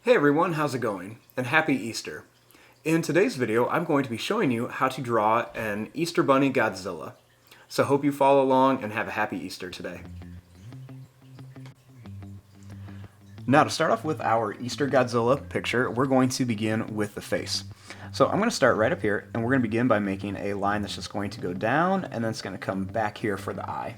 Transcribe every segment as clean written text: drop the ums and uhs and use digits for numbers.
Hey everyone, how's it going? And happy Easter. In today's video, I'm going to be showing you how to draw an Easter Bunny Godzilla. So hope you follow along and have a happy Easter today. Now to start off with our Easter Godzilla picture, we're going to begin with the face. So I'm going to start right up here, and we're going to begin by making a line that's just going to go down, and then it's going to come back here for the eye.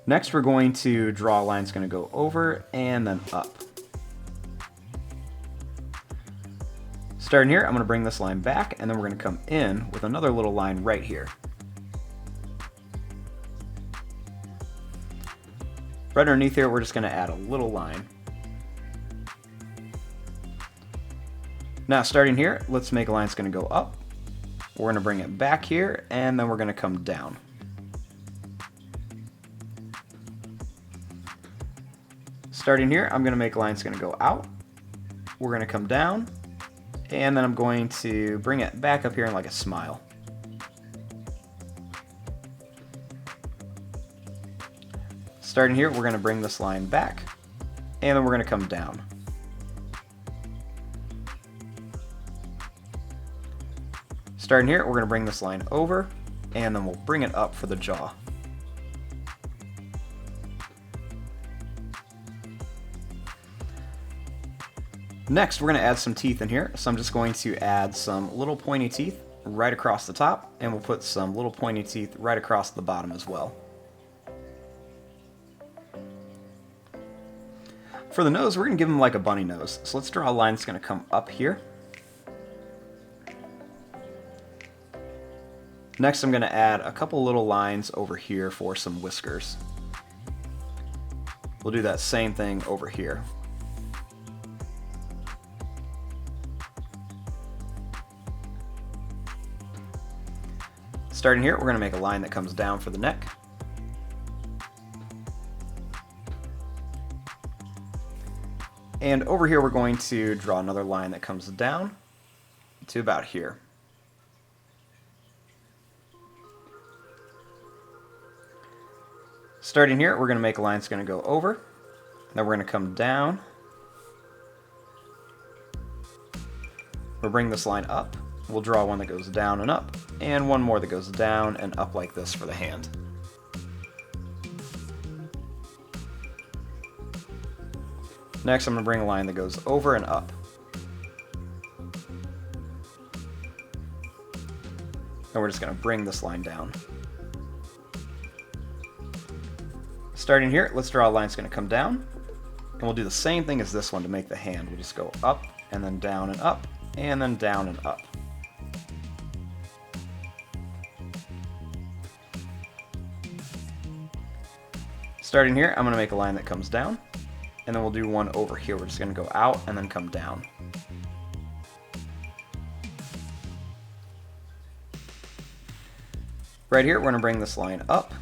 Next, we're going to draw a line that's going to go over and then up. Starting here, I'm going to bring this line back, and then we're going to come in with another little line right here. Right underneath here, we're just going to add a little line. Now, starting here, let's make a line that's going to go up. We're going to bring it back here, and then we're going to come down. Starting here, I'm going to make a line that's going to go out. We're going to come down, and then I'm going to bring it back up here in like a smile. Starting here, we're going to bring this line back, and then we're going to come down. Starting here, we're going to bring this line over, and then we'll bring it up for the jaw. Next, we're going to add some teeth in here, so I'm just going to add some little pointy teeth right across the top, and we'll put some little pointy teeth right across the bottom as well. For the nose, we're going to give him like a bunny nose, so let's draw a line that's going to come up here. Next, I'm going to add a couple little lines over here for some whiskers. We'll do that same thing over here. Starting here, we're going to make a line that comes down for the neck. And over here, we're going to draw another line that comes down to about here. Starting here, we're going to make a line that's going to go over. Then we're going to come down. We'll bring this line up. We'll draw one that goes down and up, and one more that goes down and up like this for the hand. Next, I'm going to bring a line that goes over and up. And we're just going to bring this line down. Starting here, let's draw a line that's going to come down, and we'll do the same thing as this one to make the hand. We'll just go up, and then down and up, and then down and up. Starting here, I'm going to make a line that comes down, and then we'll do one over here. We're just going to go out and then come down. Right here, we're going to bring this line up.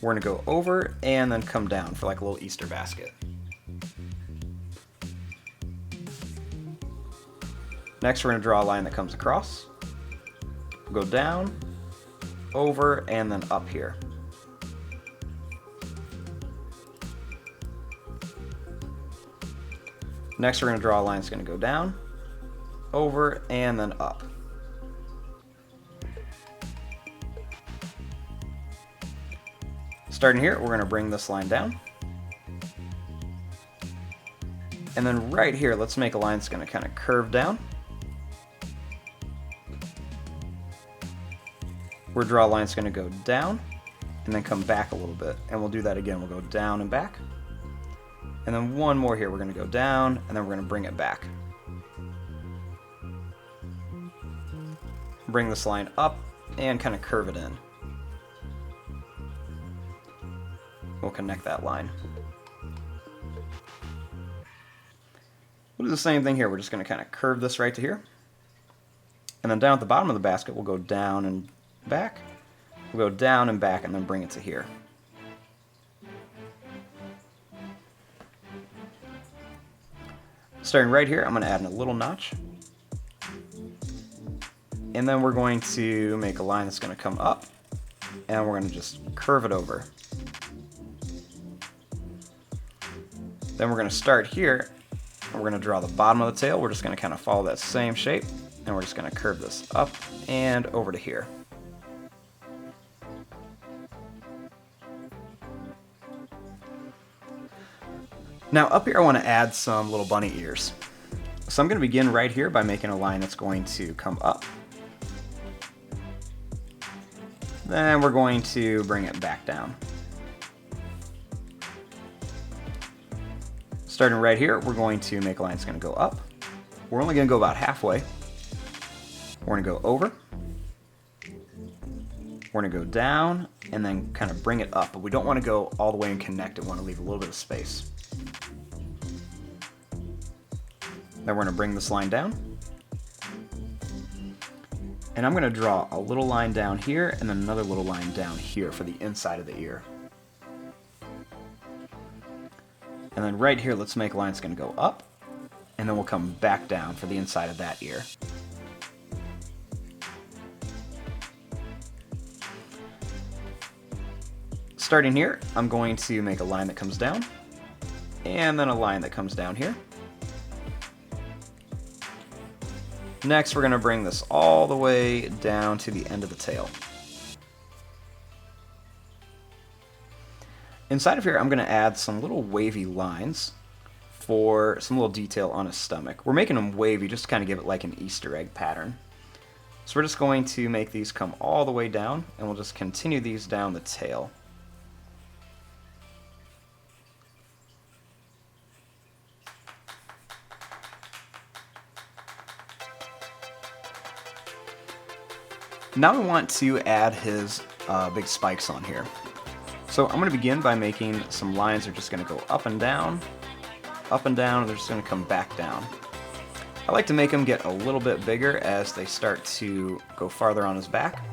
We're going to go over and then come down for like a little Easter basket. Next, we're going to draw a line that comes across. We'll go down, over, and then up here. Next, we're going to draw a line that's going to go down, over, and then up. Starting here, we're going to bring this line down. And then right here, let's make a line that's going to kind of curve down. We'll draw a line that's going to go down, and then come back a little bit. And we'll do that again. We'll go down and back. And then one more here, we're going to go down, and then we're going to bring it back. Bring this line up, and kind of curve it in. We'll connect that line. We'll do the same thing here, we're just going to kind of curve this right to here. And then down at the bottom of the basket, we'll go down and back. We'll go down and back, and then bring it to here. Starting right here, I'm going to add in a little notch. And then we're going to make a line that's going to come up, and we're going to just curve it over. Then we're going to start here, and we're going to draw the bottom of the tail. We're just going to kind of follow that same shape, and we're just going to curve this up and over to here. Now up here I want to add some little bunny ears. So I'm going to begin right here by making a line that's going to come up. Then we're going to bring it back down. Starting right here, we're going to make a line that's going to go up. We're only going to go about halfway. We're going to go over. We're going to go down and then kind of bring it up, but we don't want to go all the way and connect it. We want to leave a little bit of space. Then we're going to bring this line down. And I'm going to draw a little line down here and then another little line down here for the inside of the ear. And then right here, let's make a line that's going to go up, and then we'll come back down for the inside of that ear. Starting here, I'm going to make a line that comes down, and then a line that comes down here. Next, we're going to bring this all the way down to the end of the tail. Inside of here, I'm going to add some little wavy lines for some little detail on his stomach. We're making them wavy just to kind of give it like an Easter egg pattern. So we're just going to make these come all the way down, and we'll just continue these down the tail. Now we want to add his big spikes on here. So I'm going to begin by making some lines that are just going to go up and down, and they're just going to come back down. I like to make them get a little bit bigger as they start to go farther on his back.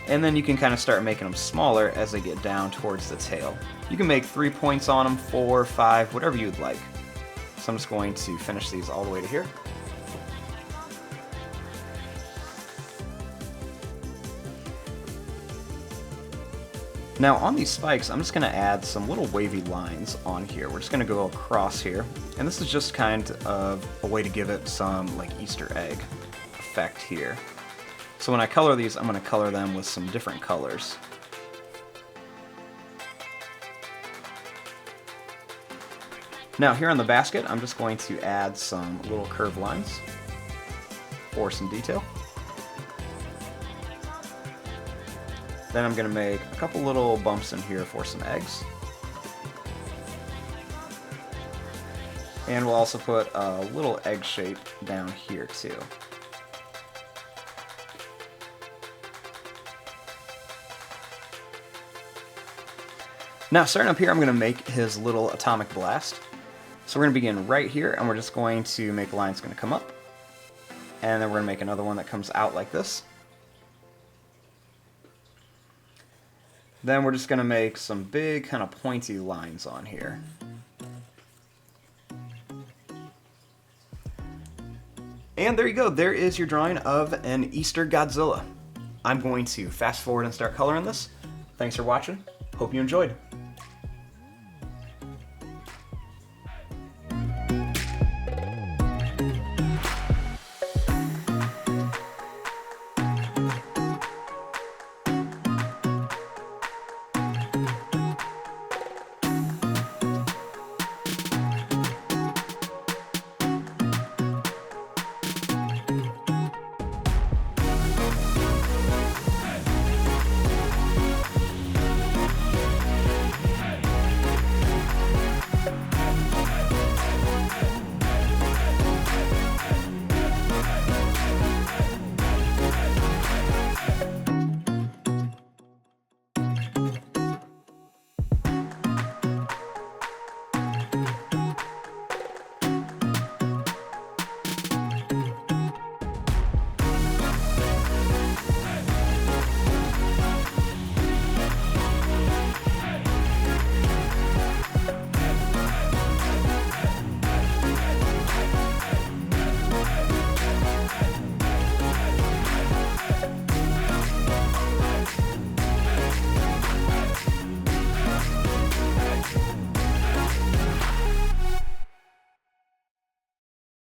And then you can kind of start making them smaller as they get down towards the tail. You can make 3 points on them, 4, 5, whatever you'd like. So I'm just going to finish these all the way to here. Now on these spikes, I'm just going to add some little wavy lines on here. We're just going to go across here, and this is just kind of a way to give it some like Easter egg effect here. So when I color these, I'm going to color them with some different colors. Now here on the basket, I'm just going to add some little curved lines for some detail. Then I'm going to make a couple little bumps in here for some eggs. And we'll also put a little egg shape down here too. Now starting up here, I'm going to make his little atomic blast. So we're going to begin right here, and we're just going to make a line that's going to come up. And then we're going to make another one that comes out like this. Then we're just going to make some big kind of pointy lines on here. And there you go, there is your drawing of an Easter Godzilla. I'm going to fast forward and start coloring this. Thanks for watching, hope you enjoyed.